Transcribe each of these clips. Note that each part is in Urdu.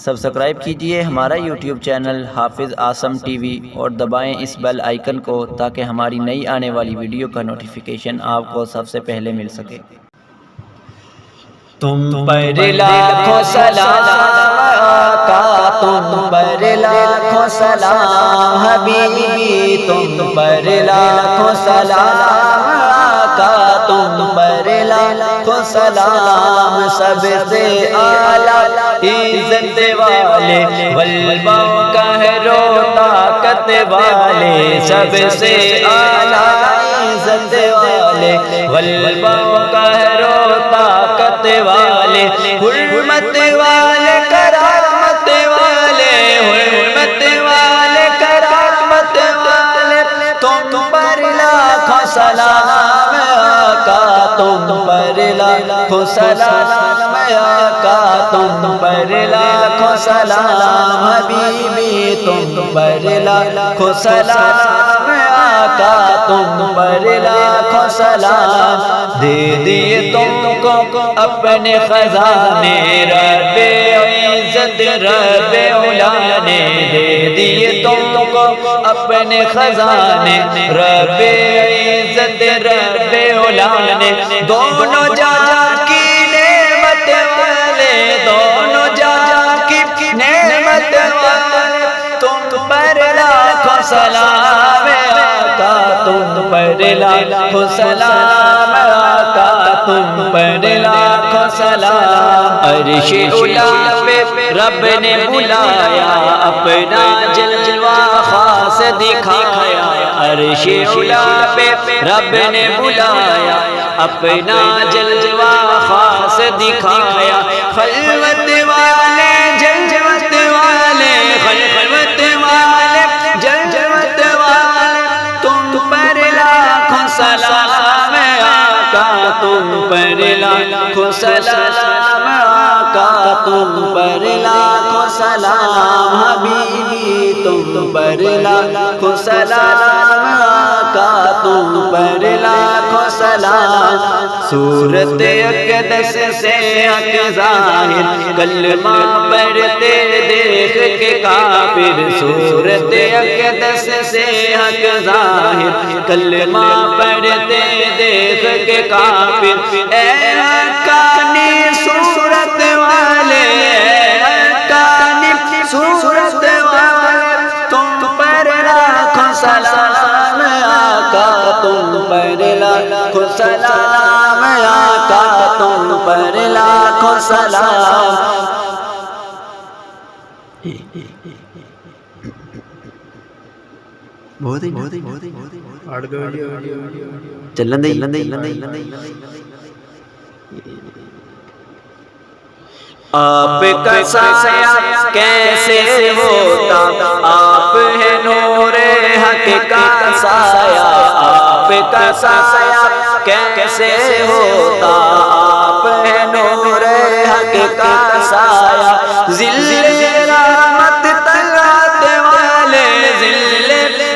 سبسکرائب کیجئے ہمارا یوٹیوب چینل حافظ عاصم ٹی وی اور دبائیں اس بیل آئیکن کو تاکہ ہماری نئی آنے والی ویڈیو کا نوٹیفیکیشن آپ کو سب سے پہلے مل سکے۔ تم پر لاکھوں سلام آقا، تم پر لاکھوں سلام حبیبی، تم پر لاکھوں سلام آقا، تم پر لاکھوں سلام۔ سب سے اعلیٰ عزت والے والبقہر و طاقت والے، سب سے اعلیٰ عزت والے والبقہر و طاقت والے، حرمت والے کرامت والے، حرمت والے کرامت والے، تم پر لاکھوں سلام آقا، تم پر لاکھوں سلام آقا، تم پر لاکھوں سلام حبیبی، تم پر لاکھوں سلام آقا، تم پر لاکھوں سلام۔ دے دیے تم کو اپنے خزانے رب عزت رب علا نے، دے دیے تم کو اپنے خزانے رب عزت رب علا نے، دونوں جہاں کی نعمت والے، دونوں جہاں کی نعمت والے، تم پر لاکھوں سلام آقا، تم پر لاکھوں سلام آقا، تم پر لاکھوں سلام۔ عرش اعلیٰ پہ رب نے بلایا، اپنا جلوہ خاص دکھایا، عرش اعلیٰ پہ رب نے بلایا، اپنا جلوہ خاص دکھایا، خلوت والے جلوت والے، خلوت والے جلوت والے، تم پر لاکھوں سلام آقا، تم پر لاکھوں سلام آقا، تم پر لاکھوں سلام حبیبی، تم پر لاکھوں سلام آقا، تم پر لاکھوں سلام۔ صورت اقدس سے حق ظاہر، کلمہ پڑھتے دیکھ کے کافر، صورت اقدس سے حق ظاہر، کلمہ پڑھتے دیکھ کے کافر، اے حقانی صورت والے، اے حقانی صورت والے، تم پر لاکھوں سلام آقا، تم پر لاکھوں سلام آقا، تم پر لاکھوں سلام۔ چلن دے آپ کا سایہ کیسے ہوتا، آپ ہے نور حق کا سایہ، آپ کا سایہ کیسے ہوتا، آپ ہے نور حق کا سایہ، ذل رحمت طلعت والے، ذل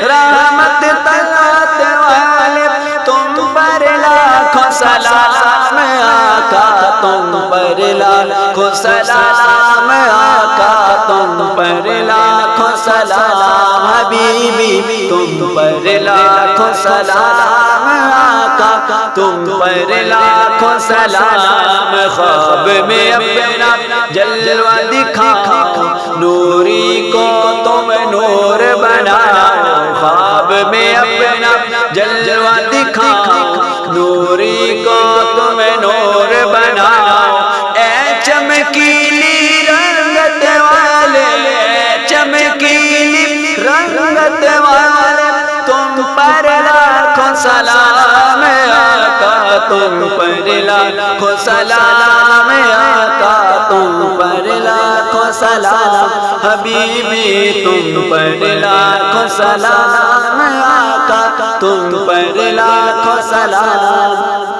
رحمت طلعت والے، تم پر لاکھوں سلام آقا، تم پر لاکھوں سلام آقا، تم پر لاکھوں سلام حبیبی، تم پر لاکھوں سلام آقا، تم پر لاکھوں سلام۔ خواب میں اپنا جلوہ دکھاؤ، نوری کو تم نور بناؤ، خواب میں اپنا جلوہ دکھاؤ، نوری کو تم نور بناؤ، اے چمکیلی رنگت والے، اے چمکیلی رنگت والے، تم پر لاکھوں سلام آقا، تم پر لاکھوں سلام آقا، تم پر لاکھوں سلام حبیبی، تم پر لاکھوں سلام آقا، تم پر لاکھوں سلام۔